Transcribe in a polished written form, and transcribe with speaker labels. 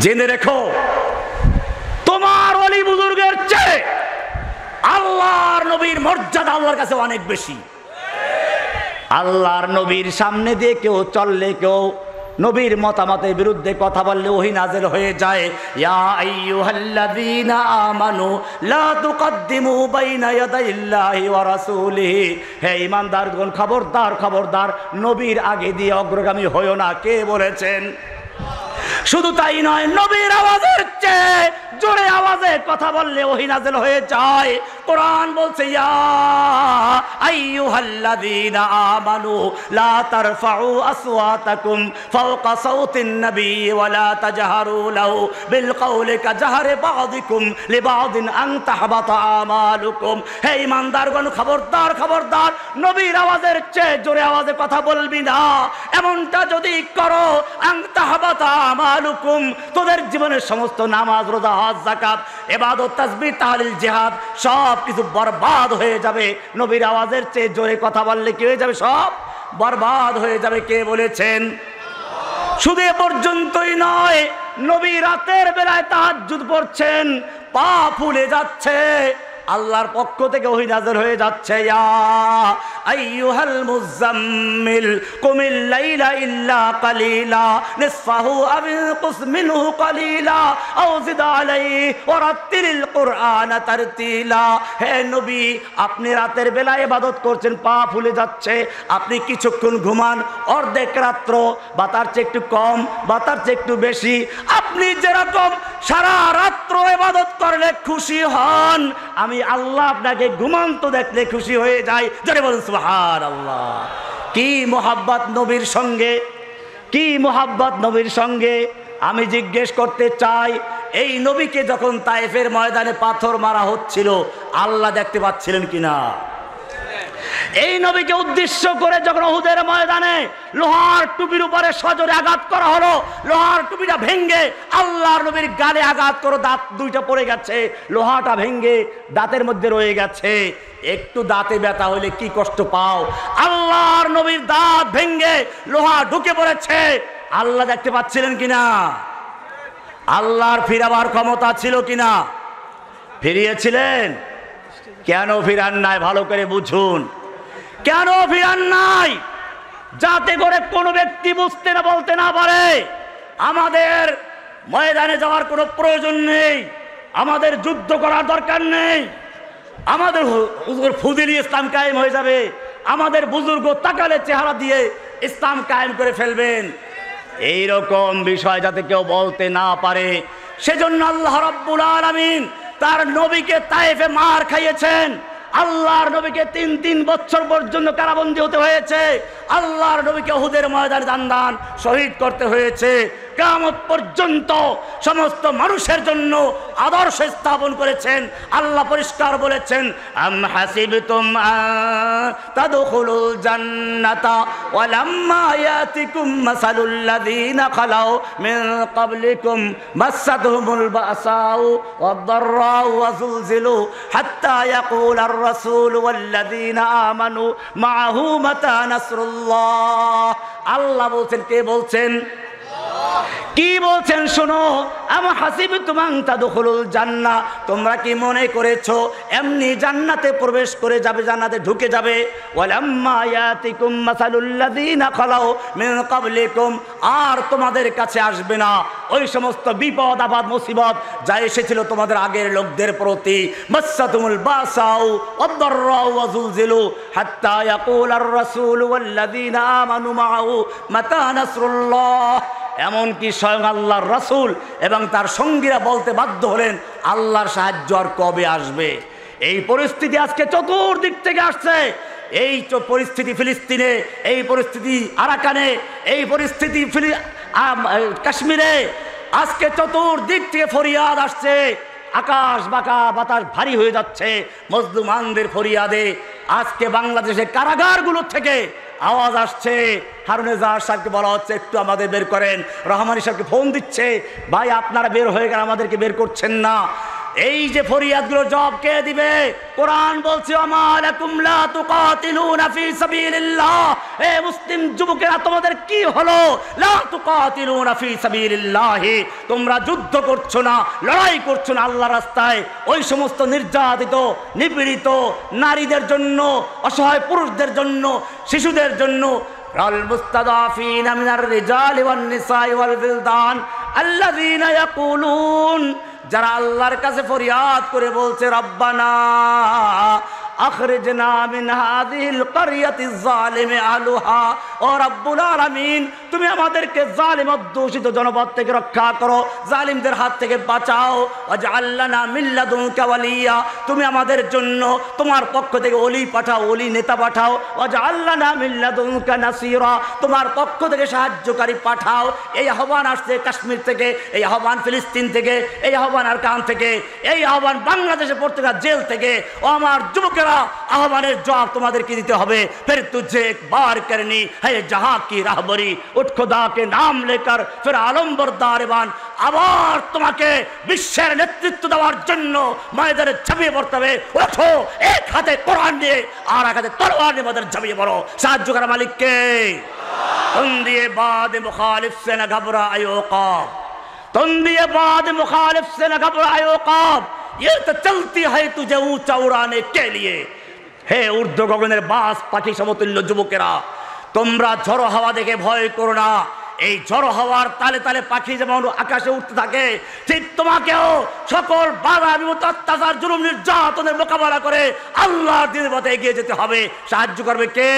Speaker 1: জেনে রেখো, তোমার ওলি বুজুর্গের চেয়ে আল্লাহর নবীর মর্যাদা আল্লাহর কাছে অনেক বেশি। আল্লাহর নবীর সামনে দিয়ে কেউ চললে, কেউ নবীর মতামতের বিরুদ্ধে কথা বললে ওহী নাযিল হয়ে যায়। ইয়া আইয়ুহাল্লাযীনা আমানু লা তুকদ্দিমু বাইনা ইয়াদাইল্লাহি ওয়া রাসূলিহি, হে ঈমানদারগণ খবরদার খবরদার, নবীর আগে দিয়ে অগ্রগামী হয়ো না। কে বলেছেন? শুধু তাই নয়, নবীর আওয়াজের চেয়ে জোরে আওয়াজে কথা বললে ওহী নাযিল হয়ে যায়। কোরআন বলছে ইয়া আইয়ুহাল্লাযীনা আমানু লা তারফাউ আসওয়াতাকুম ফাওকা সাওতিন নবী ওয়া লা তাজহারু লাহু বিল কওলি কাজহারি বাযিকুম লিবাযিন আন তাহবাতা আমালুকুম। হে ঈমানদারগণ খবরদার খবরদার, নবীর আওয়াজের চেয়ে জোরে আওয়াজে কথা বলবি না। এমনটা যদি করো আন তাহবাতা আমালুকুম, তোদের জীবনের সমস্ত নামাজ, রোজা, হজ, যাকাত, ইবাদত, তাসবিহ, তাহলিল, জিহাদ সব কিছু বরবাদ হয়ে যাবে। নবীর আওয়াজের চেয়ে জোরে কথা বললে কি হয়ে যাবে? সব বরবাদ হয়ে যাবে। কে বলেছেন? শুধু এ পর্যন্তই নয়, নবী রাতের বেলায় তাহাজ্জুদ পড়ছেন, পা ফুলে যাচ্ছে, আল্লাহর পক্ষ থেকে ওহী নাযিল হয়ে যাচ্ছে ইয়া আইয়ুহাল মুযাম্মিল কুমিল লাইলা ইল্লা কালিলা নিসফাহু আও ইনকুস মিনহু কালিলা আও জিদ আলাইহি ওয়া রাত্তিলিল কুরআনা তারতিলা। হে নবী, আপনি রাতের বেলায় ইবাদত করছেন, পা ফুলে যাচ্ছে, আপনি কিছুক্ষণ ঘুমান, অর্ধেক রাত্র বা তার চেয়ে একটু কম বা তার চেয়ে একটু বেশি, আপনি যেরকম সারা রাত্র ইবাদত করলে খুশি হন, আমি আল্লাহ আপনাকে ঘুমান্ত দেখলে খুশি হয়ে যাই। জোরে বলুন সুবহানাল্লাহ। কি মোহাব্বত নবীর সঙ্গে, কি মোহাব্বত নবীর সঙ্গে। আমি জিজ্ঞেস করতে চাই, এই নবীকে যখন তায়েফের ময়দানে পাথর মারা হচ্ছিল, আল্লাহ দেখতে পাচ্ছিলেন কিনা? এই নবীকে উদ্দেশ্য করে যখন উহুদের ময়দানে লোহার টুপির উপরে সজোরে আঘাত করা হলো, লোহার টুপিটা ভেঙ্গে আল্লাহর নবীর গালে আঘাত করে দাঁত দুইটা পড়ে গেছে, লোহাটা ভেঙ্গে দাঁতের মধ্যে রয়ে গেছে। একটু দাঁতে ব্যথা হইলে কি কষ্ট পাও? আল্লাহর নবীর দাঁত ভেঙ্গে লোহা ঢুকে পড়েছে, আল্লাহ দেখতে পাচ্ছিলেন কিনা? আল্লাহর ফিরাবার ক্ষমতা ছিল কিনা? ফিরিয়েছিলেন? কেন ফিরান নাই? ভালো করে বুঝুন, কেন ফিরান নাই? যাতে করে কোনো ব্যক্তি বুঝতে না, বলতে না পারে আমাদের ময়দানে যাওয়ার কোনো প্রয়োজন নেই, আমাদের যুদ্ধ করার দরকার নেই, আমাদের ফুদিলি ইসলাম কায়েম হয়ে যাবে, আমাদের বুজুর্গ তাকালে চেহারা দিয়ে ইসলাম কায়েম করে ফেলবেন। এইরকম বিষয় যাতে কেউ বলতে না পারে, সেজন্য আল্লাহ রাব্বুল আলামিন তার নবীকে তায়েফে মার খাইয়েছেন। আল্লাহর নবীকে 3 বছর পর্যন্ত কারাবন্দী হতে হয়েছে। আল্লাহর নবীকে উহুদের ময়দানে দান শহীদ করতে হয়েছে। কিয়ামত পর্যন্ত সমস্ত মানুষের জন্য আদর্শ স্থাপন করেছেন। আল্লাহ পরিষ্কার বলেছেন, আম হাসিবতুম তাদখুলুল জান্নাতা ওয়ালাম্মা ইয়াতিকুম মাসালুল লাযিনা খালাউ মিন ক্বাবলিকুম মাসাতহুমুল বাসাউ ওয়াদ-দাররাউ ওয়া যুলজিলু হাত্তা ইয়াকুলার রাসূল ওয়াল্লাযিনা আমানু মাআহু মাতা নাসরুল্লাহ। আল্লাহ বলছেন, কে বলছেন? কি বলছেন শোনো, আম হাসিবতুম আন তাদখুলুল জান্নাহ, তোমরা কি মনে করেছো এমনি জান্নাতে প্রবেশ করে যাবে, জান্নাতে ঢুকে যাবে? ওয়ালাম্মা ইয়াতিকুম মাসালুল লাযিনা খালাউ মিন ক্বাবলিকুম, আর তোমাদের কাছে আসবে না ওই সমস্ত বিপদ আপদ মুসিবত যা এসেছিল তোমাদের আগের লোকদের প্রতি। মাসাতুমুল বাসাউ ওয়াদ-দাররাউ ওয়া যুলজিলু হাত্তা ইয়াকুলার রাসূল ওয়াল্লাযিনা আমানু মাআহু মাতা নাসরুল্লাহ। এমনকি স্বয়ং আল্লাহর রাসূল এবং তার সঙ্গীরা বলতে বাধ্য হলেন, আল্লাহর সাহায্য আর কবে আসবে? এই পরিস্থিতি আজকে চতুর্দিক থেকে আসছে। এই পরিস্থিতি ফিলিস্তিনে, এই পরিস্থিতি আরাকানে, এই পরিস্থিতি কাশ্মীরে, আজকে চতুর্দিক থেকে ফরিয়াদ আসছে। আকাশ বাঁকা, বাতাস ভারী হয়ে যাচ্ছে মজলুমানদের ফরিয়াদে। আজকে বাংলাদেশের কারাগারগুলো থেকে আওয়াজ আসছে। হারুন এজাহার সাহেবকে বলা হচ্ছে একটু আমাদের বের করেন। রহমানী সাহেবকে ফোন দিচ্ছে, ভাই আপনারা বের হয়ে গেলে আমাদেরকে বের করছেন না। এই যে ফরিয়াদগুলো জবাব কে দিবে? কোরআন বলছে আমা লাকুম লা তুকাতিলুনা ফি সাবিলিল্লাহ। এ মুসলিম যুবকেরা তোমাদের কি হলো? লা তুকাতিলুনা ফি সাবিলিল্লাহ, তোমরা যুদ্ধ করছো না, লড়াই করছো না আল্লাহর রাস্তায়। ওই সমস্ত নির্যাতিত নিপীড়িত নারীদের জন্য, অসহায় পুরুষদের জন্য, শিশুদের জন্য, المستضعفين من الرجال والنساء والولدان الذين يقولون, যারা আল্লাহর কাছে ফরিয়াদ করে বলছে রব্বানা আখরিজনা মিন হাযিহিল ক্বরিয়াতিজ যালিমি আহলুহা, ও রব্বুল আলামিন তুমি আমাদেরকে জালিম অধ্যুষিত জনপদ থেকে রক্ষা করো, জালিমদের হাত থেকে বাঁচাও। ওয়াজআল লানা মিন লাদুনকা ওয়ালিয়া, তুমি আমাদের জন্য তোমার পক্ষ থেকে ওলি পাঠাও, ওলি নেতা পাঠাও। ওয়াজআল লানা মিন লাদুনকা নাসীরা, তোমার পক্ষ থেকে সাহায্যকারী পাঠাও। এই আহ্বান আসছে কাশ্মীর থেকে, এই আহ্বান ফিলিস্তিন থেকে, এই আহ্বান আরকান থেকে, এই আহ্বান বাংলাদেশের প্রত্যেকটা জেল থেকে। ও আমার যুবকেরা, আহ্বানের জবাব তোমাদেরকে দিতে হবে। ফির তুঝে এক বার করনি है जहां की राहबरी, उठ खुदा के नाम लेकर फिर आलम बरदारबान, আবার তোমাকে বিশ্বের নেতৃত্ব দেওয়ার জন্য ময়দানে ঝাঁপিয়ে পড়তে হবে। ওঠো, এক হাতে কোরআন নিয়ে আর এক হাতে তরোয়ার নিয়ে ময়দানে ঝাঁপিয়ে পড়ো। সাহায্য করা মালিককে। तुम दिए बाद मुखालिफ से न घबरायो क़ौम, तुम दिए बाद मुखालिफ से न घबरायो क़ौम, ये तो चलती है तुझे ऊंचा उड़ाने के लिए। হে ঊর্ধ্ব গগনের বাস পাখি সমতুল্য যুবকেরা, তোমরা ঝড়ো হাওয়া দেখে ভয় করো না। এই ঝড়ো হাওয়ার তালে তালে পাখি যেমন আকাশে উঠতে থাকে, ঠিক তোমাকেও সকল বাধা বিপত্তি অত্যাচার জুলুম নির্যাতনের মোকাবেলা করে আল্লাহর দিনের পথে এগিয়ে যেতে হবে। সাহায্য করবে কে?